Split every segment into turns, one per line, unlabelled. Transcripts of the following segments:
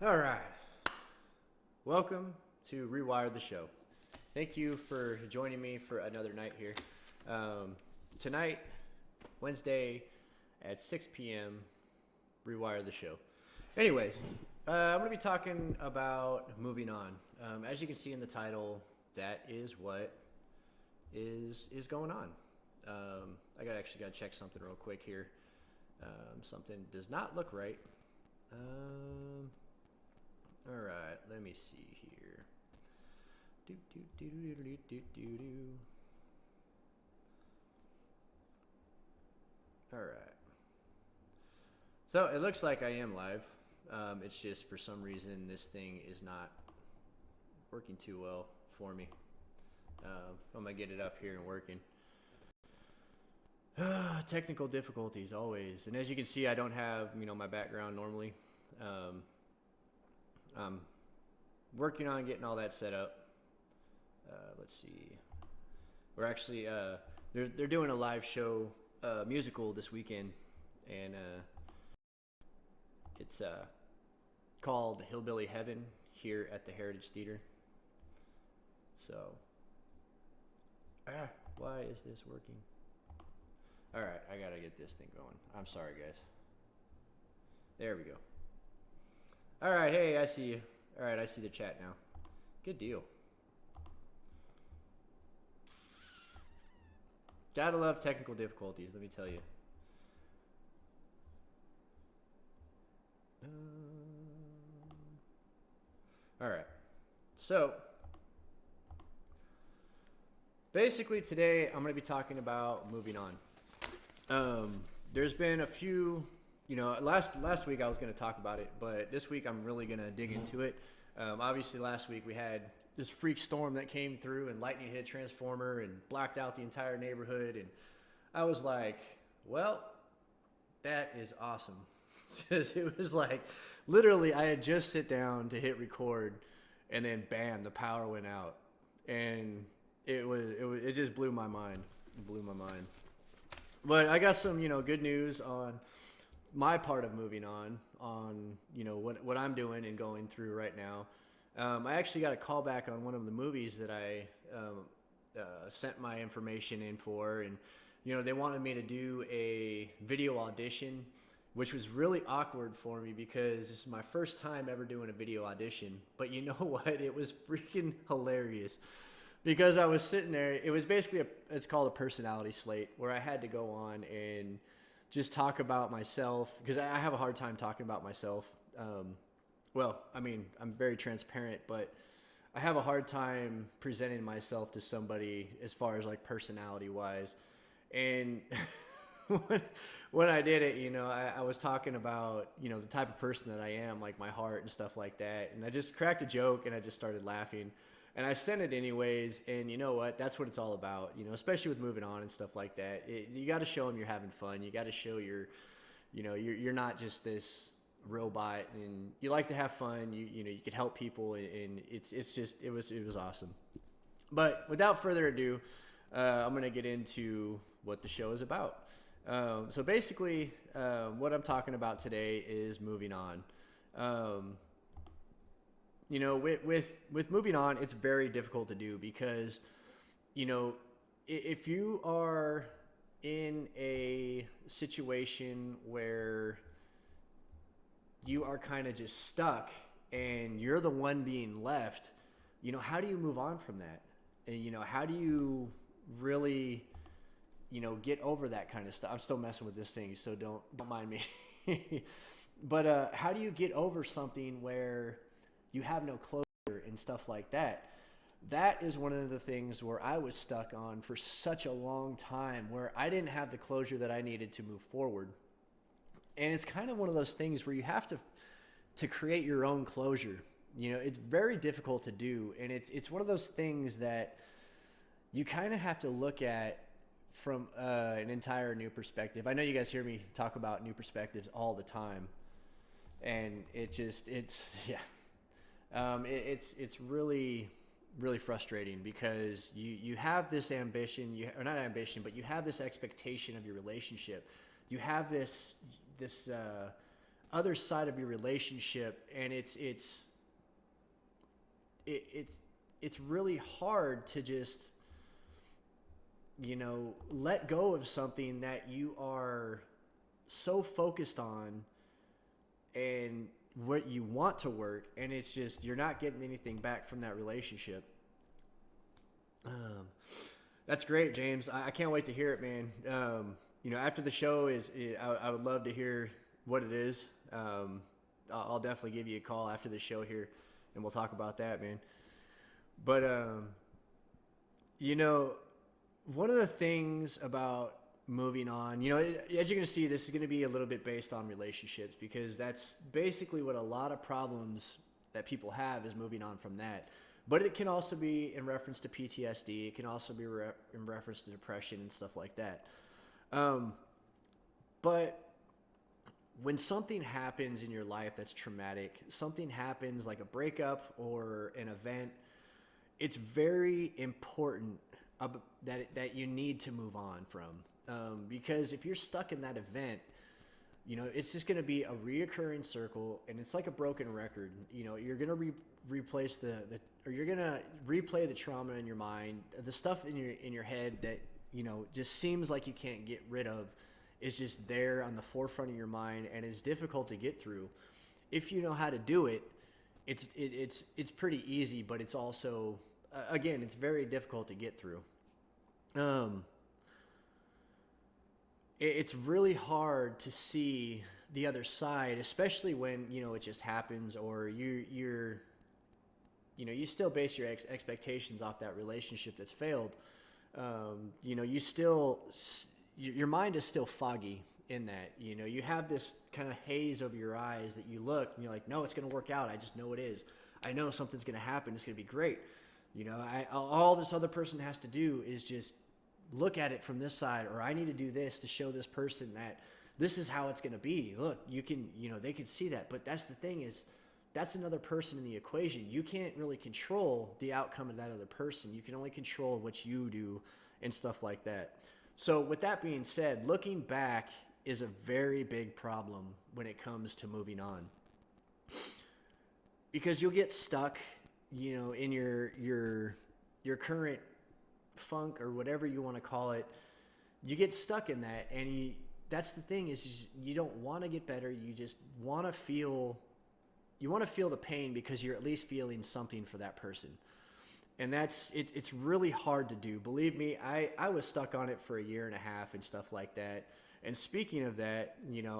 All right. Welcome to Rewired the show. Thank you for joining me for another night here. Tonight, Wednesday at 6 p.m., Rewire the show. Anyways, I'm going to be talking about moving on. As you can see in the title, that is what is going on. Actually got to check something real quick here. Something does not look right. All right, let me see here. All right. So it looks like I am live. It's just for some reason this thing is not working too well for me. I'm gonna get it up here and working. Technical difficulties always, and as you can see, I don't have my background normally. I'm working on getting all that set up. Let's see. We're actually they're doing a live show musical this weekend, and it's called Hillbilly Heaven here at the Heritage Theater. So, why is this working? All right, I gotta get this thing going. I'm sorry, guys. There we go. All right, hey, I see you. All right, I see the chat now. Good deal. Gotta love technical difficulties, let me tell you. All right, so basically today I'm going to be talking about moving on. There's been a few, last week I was going to talk about it, but this week I'm really going to dig into it. Obviously last week we had this freak storm that came through and lightning hit a transformer and blacked out the entire neighborhood, and I was like, well, that is awesome. Because it was like, literally I had just sit down to hit record, and then bam, the power went out, and it just blew my mind. It blew my mind. But I got some good news on my part of moving on what I'm doing and going through right now. I actually got a call back on one of the movies that I sent my information in for, and they wanted me to do a video audition, which was really awkward for me because this is my first time ever doing a video audition. But you know what? It was freaking hilarious because I was sitting there. It was basically it's called a personality slate, where I had to go on and just talk about myself, because I have a hard time talking about myself. Well, I mean, I'm very transparent, but I have a hard time presenting myself to somebody as far as like personality wise. And when I did it, I was talking about, the type of person that I am, like my heart and stuff like that. And I just cracked a joke and I just started laughing. And I sent it anyways. And you know what? That's what it's all about, especially with moving on and stuff like that. You got to show them you're having fun. You got to show you're not just this robot, and you like to have fun. You can help people, and it was awesome. But without further ado, I'm going to get into what the show is about. So basically, what I'm talking about today is moving on. With moving on, it's very difficult to do because, if you are in a situation where you are kind of just stuck and you're the one being left, how do you move on from that? And, how do you really, get over that kind of stuff? I'm still messing with this thing, so don't mind me. But how do you get over something where you have no closure and stuff like that? That is one of the things where I was stuck on for such a long time, where I didn't have the closure that I needed to move forward. And it's kind of one of those things where you have to create your own closure. It's very difficult to do, and it's one of those things that you kind of have to look at from an entire new perspective. I know you guys hear me talk about new perspectives all the time, and it's really, really frustrating because you have this ambition, or not ambition, but you have this expectation of your relationship. You have this other side of your relationship, and it's really hard to just, let go of something that you are so focused on and what you want to work, and it's just you're not getting anything back from that relationship. That's great, James. I can't wait to hear it, man. After the show I would love to hear what it is. I'll definitely give you a call after the show here, and we'll talk about that, man. But one of the things about moving on, as you're going to see, this is going to be a little bit based on relationships, because that's basically what a lot of problems that people have is moving on from that. But it can also be in reference to PTSD. It can also be in reference to depression and stuff like that. But when something happens in your life that's traumatic, something happens like a breakup or an event, it's very important that you need to move on from. Because if you're stuck in that event, it's just going to be a reoccurring circle, and it's like a broken record. You're going to replace you're going to replay the trauma in your mind, the stuff in your head that, just seems like you can't get rid of, is just there on the forefront of your mind, and it's difficult to get through. If you know how to do it, it's pretty easy, but it's also, again, it's very difficult to get through. It's really hard to see the other side, especially when, it just happens, or you still base your expectations off that relationship that's failed. Your mind is still foggy in that, you have this kind of haze over your eyes that you look and you're like, no, it's going to work out. I just know it is. I know something's going to happen. It's going to be great. All this other person has to do is just look at it from this side, or I need to do this to show this person that this is how it's going to be. Look, you can, they can see that. But that's the thing is, that's another person in the equation. You can't really control the outcome of that other person. You can only control what you do and stuff like that. So with that being said, looking back is a very big problem when it comes to moving on, because you'll get stuck, in your current funk or whatever you want to call it. You get stuck in that, and that's the thing is you don't want to get better. You just want to feel the pain, because you're at least feeling something for that person. And it's really hard to do. Believe me, I was stuck on it for a year and a half and stuff like that. And speaking of that,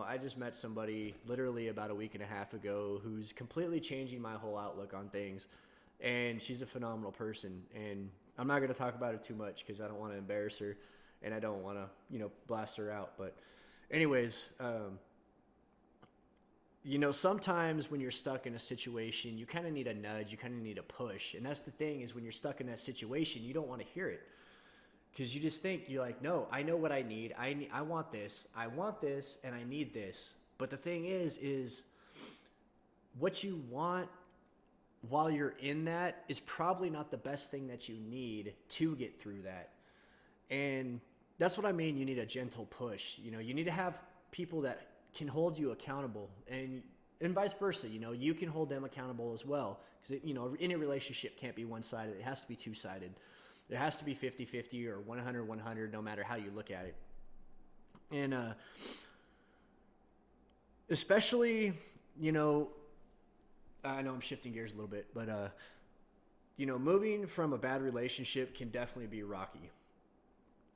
I just met somebody literally about a week and a half ago who's completely changing my whole outlook on things. And she's a phenomenal person. And I'm not going to talk about it too much because I don't want to embarrass her, and I don't want to, blast her out. But anyways, sometimes when you're stuck in a situation, you kind of need a nudge, you kind of need a push. And that's the thing is, when you're stuck in that situation, you don't want to hear it, because you just think, you're like, no, I know what I need. I want this, and I need this. But the thing is what you want while you're in that is probably not the best thing that you need to get through that. And that's what I mean. You need a gentle push. You need to have people that can hold you accountable, and vice versa. You can hold them accountable as well, because any relationship can't be one-sided. It has to be two-sided. There has to be 50-50 or 100-100, no matter how you look at it. And especially, I know I'm shifting gears a little bit, but moving from a bad relationship can definitely be rocky.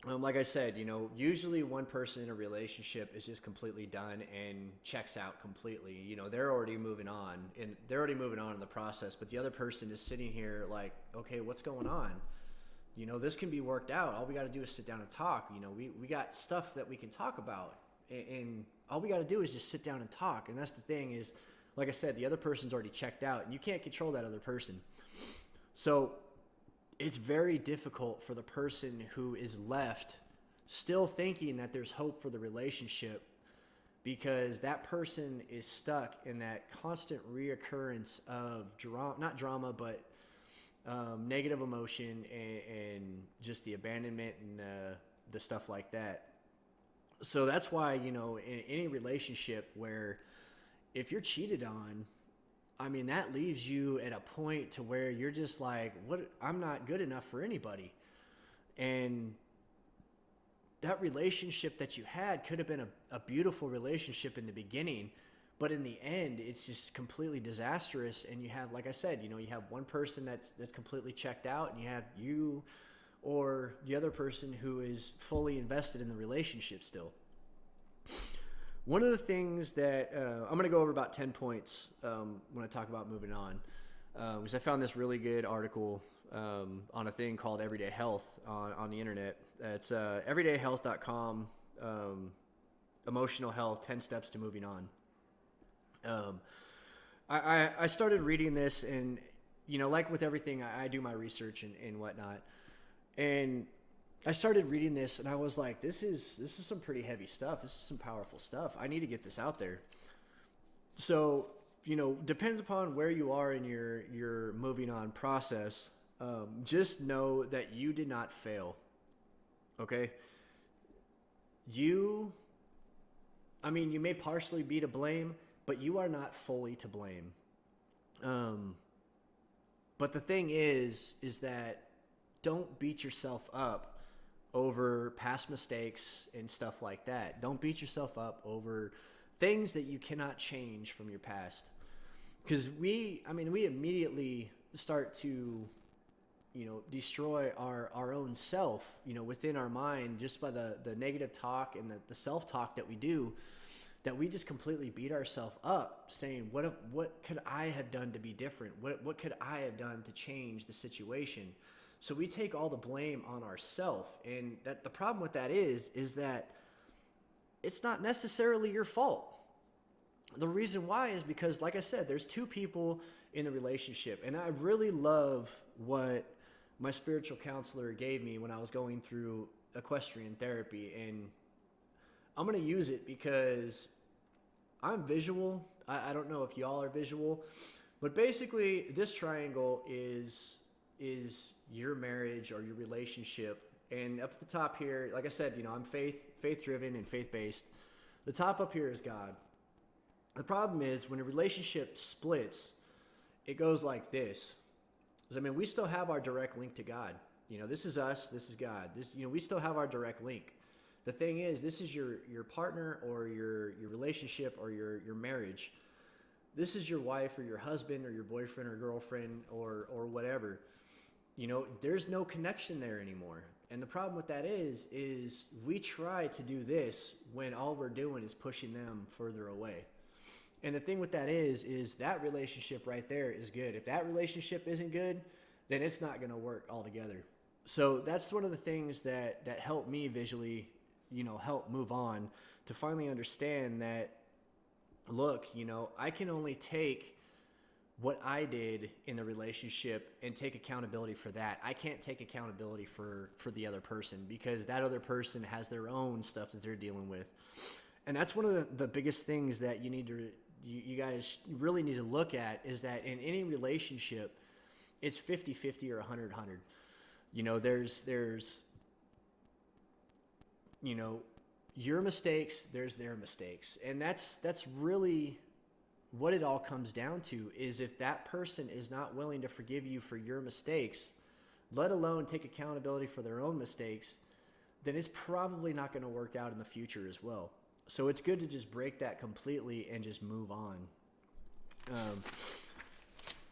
Like I said, usually one person in a relationship is just completely done and checks out completely. They're already moving on, and they're already moving on in the process, but the other person is sitting here like, okay, what's going on? This can be worked out. All we got to do is sit down and talk. We got stuff that we can talk about, and all we got to do is just sit down and talk. And that's the thing is, like I said, the other person's already checked out, and you can't control that other person. So it's very difficult for the person who is left still thinking that there's hope for the relationship, because that person is stuck in that constant reoccurrence of not drama, but negative emotion and just the abandonment and the stuff like that. So that's why, in any relationship where if you're cheated on, I mean, that leaves you at a point to where you're just like, what? I'm not good enough for anybody. And that relationship that you had could have been a beautiful relationship in the beginning, but in the end, it's just completely disastrous. And you have, like I said, you have one person that's completely checked out, and you have you or the other person who is fully invested in the relationship still. One of the things that I'm going to go over about 10 points when I talk about moving on, because I found this really good article on a thing called Everyday Health on the internet. It's everydayhealth.com, emotional health, 10 steps to moving on. I started reading this, and, like with everything, I do my research and whatnot. And I started reading this, and I was like, this is some pretty heavy stuff. This is some powerful stuff. I need to get this out there. So, depends upon where you are in your moving on process. Just know that you did not fail. Okay? You may partially be to blame, but you are not fully to blame. But the thing is that don't beat yourself up over past mistakes and stuff like that. Don't beat yourself up over things that you cannot change from your past. Because we immediately start to, destroy our own self, within our mind, just by the negative talk and the self-talk that we do, that we just completely beat ourselves up saying, what could I have done to be different? What could I have done to change the situation? So we take all the blame on ourselves, and that the problem with that is that it's not necessarily your fault. The reason why is because, like I said, there's two people in the relationship, and I really love what my spiritual counselor gave me when I was going through equestrian therapy, and I'm going to use it because I'm visual. I don't know if y'all are visual, but basically this triangle is your marriage or your relationship. And up at the top here, like I said, I'm faith driven and faith based. The top up here is God. The problem is when a relationship splits, it goes like this. We still have our direct link to God. This is us, this is God. We still have our direct link. The thing is, this is your partner or your relationship or your marriage. This is your wife or your husband or your boyfriend or girlfriend or whatever. There's no connection there anymore. And the problem with that is we try to do this when all we're doing is pushing them further away. And the thing with that is that relationship right there is good. If that relationship isn't good, then it's not going to work altogether. So that's one of the things that helped me visually, help move on, to finally understand that, look, I can only take what I did in the relationship and take accountability for that. I can't take accountability for the other person, because that other person has their own stuff that they're dealing with. And that's one of the biggest things that you guys really need to look at, is that in any relationship, it's 50-50 or 100-100. There's your mistakes, there's their mistakes. And that's really what it all comes down to, is if that person is not willing to forgive you for your mistakes, let alone take accountability for their own mistakes, then it's probably not going to work out in the future as well. So it's good to just break that completely and just move on.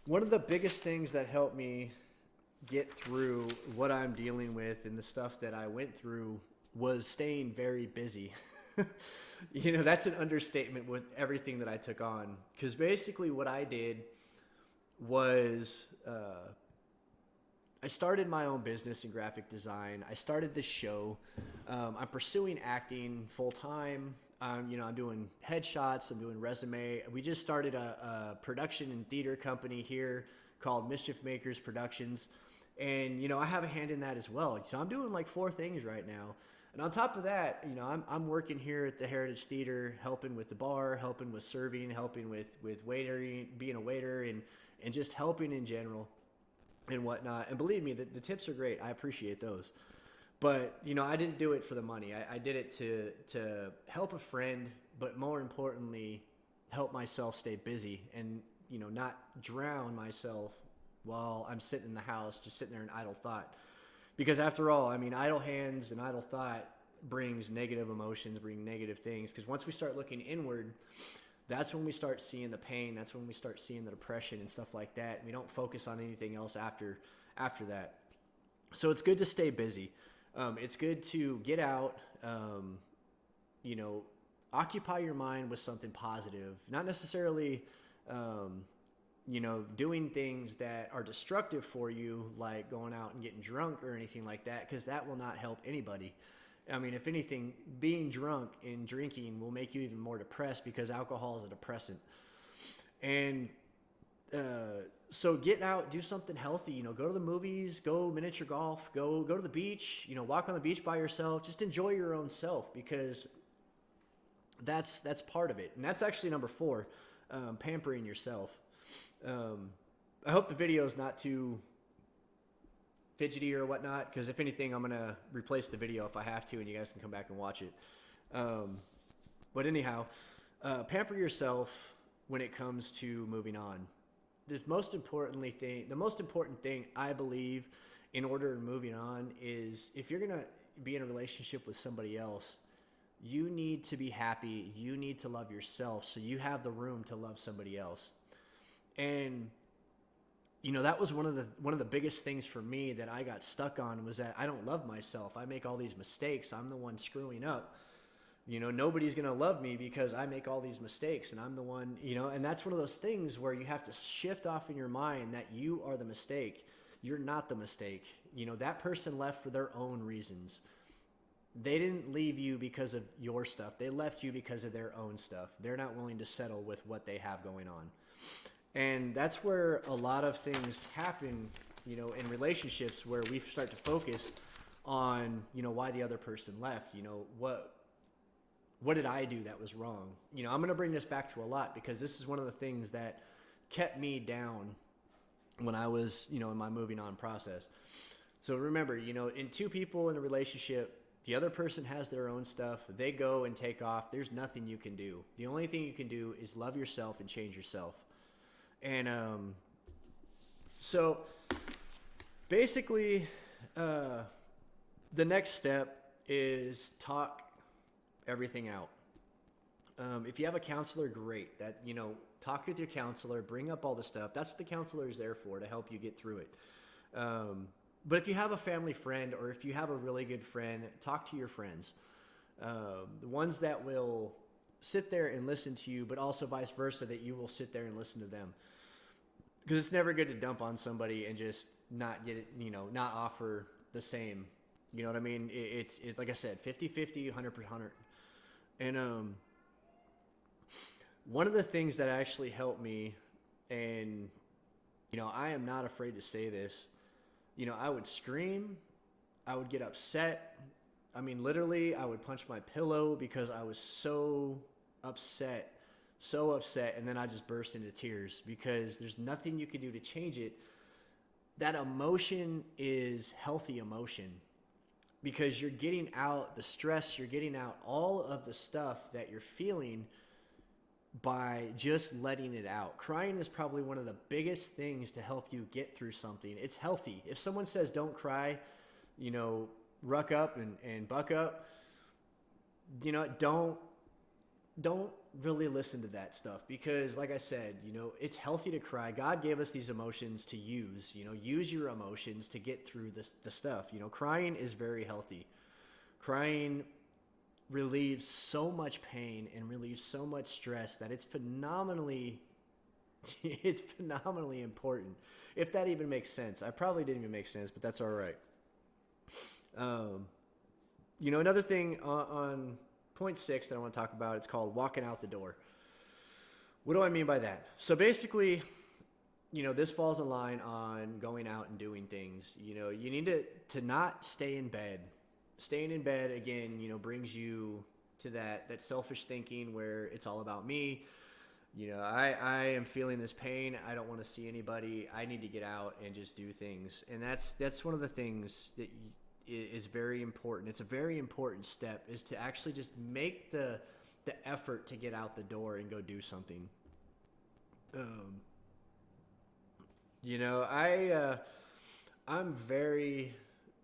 One of the biggest things that helped me get through what I'm dealing with and the stuff that I went through was staying very busy. That's an understatement with everything that I took on. Because basically what I did was I started my own business in graphic design. I started this show. I'm pursuing acting full time. I'm doing headshots. I'm doing resume. We just started a production and theater company here called Mischief Makers Productions. And, I have a hand in that as well. So I'm doing like 4 things right now. And on top of that, I'm working here at the Heritage Theater, helping with the bar, helping with serving, helping with waitering, being a waiter, and just helping in general and whatnot. And believe me, the tips are great. I appreciate those. But, I didn't do it for the money. I did it to help a friend, but more importantly, help myself stay busy and, not drown myself while I'm sitting in the house, just sitting there in idle thought. Because after all, I mean, idle hands and idle thought brings negative emotions, bring negative things. Because once we start looking inward, that's when we start seeing the pain. That's when we start seeing the depression and stuff like that. And we don't focus on anything else after that. So it's good to stay busy. It's good to get out, occupy your mind with something positive, not necessarily, doing things that are destructive for you, like going out and getting drunk or anything like that, because that will not help anybody. I mean, if anything, being drunk and drinking will make you even more depressed, because alcohol is a depressant. And so get out, do something healthy, go to the movies, go miniature golf, go to the beach, walk on the beach by yourself, just enjoy your own self, because that's part of it. And that's actually number 4, pampering yourself. I hope the video is not too fidgety or whatnot, because if anything, I'm going to replace the video if I have to, and you guys can come back and watch it. But anyhow, pamper yourself when it comes to moving on. The most important thing I believe in order to moving on is, if you're going to be in a relationship with somebody else, you need to be happy. You need to love yourself, so you have the room to love somebody else. And that was one of the biggest things for me that I got stuck on, was that I don't love myself. I make all these mistakes. I'm the one screwing up. Nobody's going to love me because I make all these mistakes, and I'm the one, and that's one of those things where you have to shift off in your mind that you are the mistake. You're not the mistake. That person left for their own reasons. They didn't leave you because of your stuff. They left you because of their own stuff. They're not willing to settle with what they have going on. And that's where a lot of things happen, in relationships, where we start to focus on, why the other person left. What did I do that was wrong? I'm going to bring this back to a lot, because this is one of the things that kept me down when I was, in my moving on process. So remember, in 2 people in a relationship, the other person has their own stuff. They go and take off. There's nothing you can do. The only thing you can do is love yourself and change yourself. And so basically, the next step is talk everything out. If you have a counselor, great. Talk with your counselor, bring up all the stuff. That's what the counselor is there for, to help you get through it. But if you have a family friend, or if you have a really good friend, talk to your friends. The ones that will sit there and listen to you, but also vice versa, that you will sit there and listen to them. Because it's never good to dump on somebody and just not get it, not offer the same. You know what I mean? It's like I said, 50-50, 100%. And one of the things that actually helped me, and, I am not afraid to say this, I would scream, I would get upset. I mean, literally, I would punch my pillow because I was so upset, and then I just burst into tears, because there's nothing you can do to change it. That emotion is healthy emotion, because you're getting out the stress, you're getting out all of the stuff that you're feeling by just letting it out. Crying is probably one of the biggest things to help you get through something. It's healthy. If someone says don't cry, ruck up and buck up, don't really listen to that stuff, because like I said, it's healthy to cry. God gave us these emotions to use. Use your emotions to get through the stuff. Crying is very healthy. Crying relieves so much pain and relieves so much stress that it's phenomenally important. If that even makes sense. I probably didn't even make sense, but that's all right. Another thing on point 6 that I want to talk about, it's called walking out the door. What do I mean by that? So basically, this falls in line on going out and doing things. You need to not stay in bed. Staying in bed, again, brings you to that selfish thinking where it's all about me. I am feeling this pain. I don't want to see anybody. I need to get out and just do things. And that's one of the things that is very important. It's a very important step, is to actually just make the the effort to get out the door and go do something. You know, I'm very,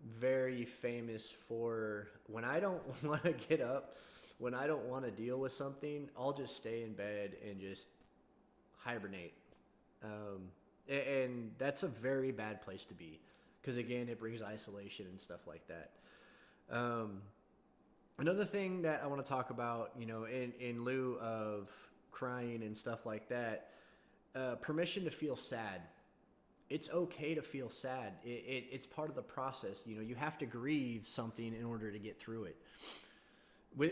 very famous for when I don't want to get up, when I don't want to deal with something, I'll just stay in bed and just hibernate. And that's a very bad place to be because, again, it brings isolation and stuff like that. Um, Another thing that I want to talk about, you know, in lieu of crying and stuff like that, permission to feel sad. It's okay to feel sad. It's part of the process. You know, you have to grieve something in order to get through it.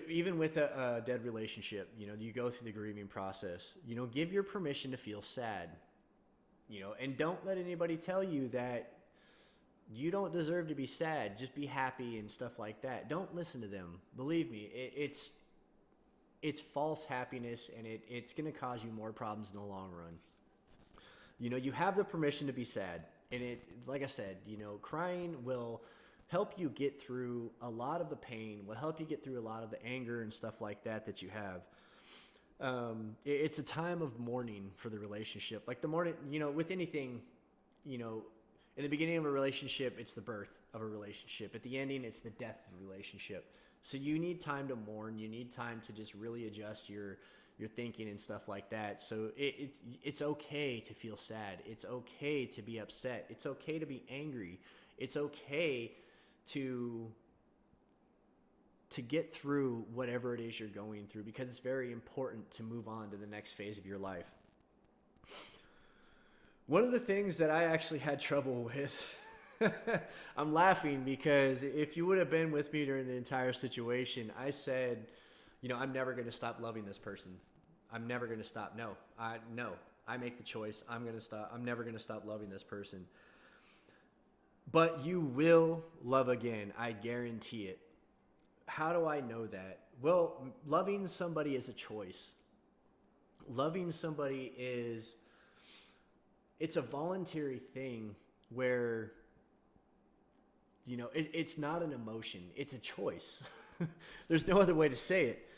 Even with a dead relationship, you know, you go through the grieving process. You know, give your permission to feel sad. You know, and don't let anybody tell you that you don't deserve to be sad. Just be happy and stuff like that. Don't listen to them. Believe me, it's false happiness, and it's going to cause you more problems in the long run. You know, you have the permission to be sad, and like I said, you know, crying will help you get through a lot of the pain, will help you get through a lot of the anger and stuff like that you have. It's a time of mourning for the relationship. Like the morning, you know, with anything, you know, in the beginning of a relationship, it's the birth of a relationship. At the ending, it's the death of the relationship. So you need time to mourn. You need time to just really adjust your thinking and stuff like that. So it's okay to feel sad. It's okay to be upset. It's okay to be angry. It's okay to get through whatever it is you're going through, because it's very important to move on to the next phase of your life. One of the things that I actually had trouble with, I'm laughing because if you would have been with me during the entire situation, I said, you know, I'm never going to stop loving this person. I'm never going to stop. No, I make the choice. I'm going to stop. I'm never going to stop loving this person. But you will love again. I guarantee it. How do I know that? Well, loving somebody is a choice. Loving somebody it's a voluntary thing where, you know, it's not an emotion. It's a choice. There's no other way to say it.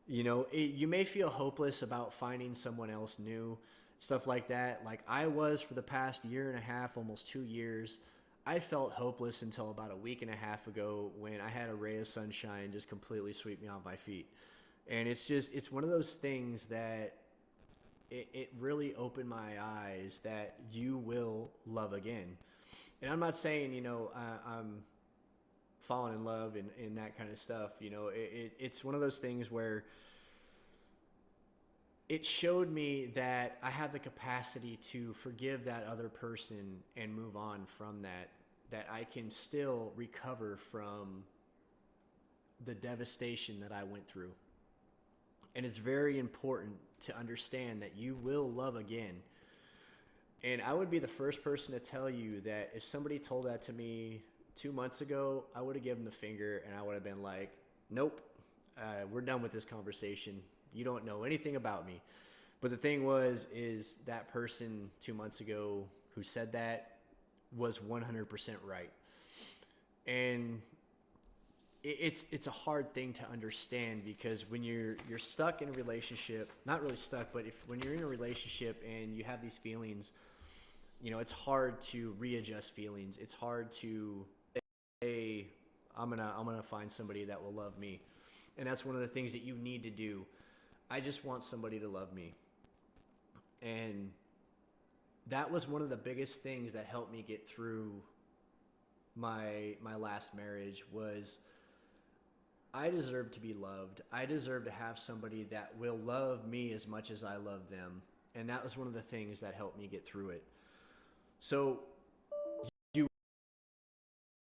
You know, you may feel hopeless about finding someone else new, stuff like that. Like I was for the past year and a half, almost 2 years. I felt hopeless until about a week and a half ago when I had a ray of sunshine just completely sweep me off my feet. And it's one of those things that it really opened my eyes that you will love again. And I'm not saying, you know, I'm falling in love and that kind of stuff. You know, it's one of those things where it showed me that I have the capacity to forgive that other person and move on from that I can still recover from the devastation that I went through. And it's very important to understand that you will love again. And I would be the first person to tell you that if somebody told that to me 2 months ago, I would have given the finger and I would have been like, nope, we're done with this conversation. You don't know anything about me. But the thing is that person 2 months ago who said that was 100% right. And it's a hard thing to understand, because when you're stuck in a relationship, not really stuck, but when you're in a relationship and you have these feelings, you know, it's hard to readjust feelings. It's hard to say, I'm gonna find somebody that will love me. And that's one of the things that you need to do. I just want somebody to love me. And that was one of the biggest things that helped me get through my last marriage. Was I deserve to be loved. I deserve to have somebody that will love me as much as I love them. And that was one of the things that helped me get through it. So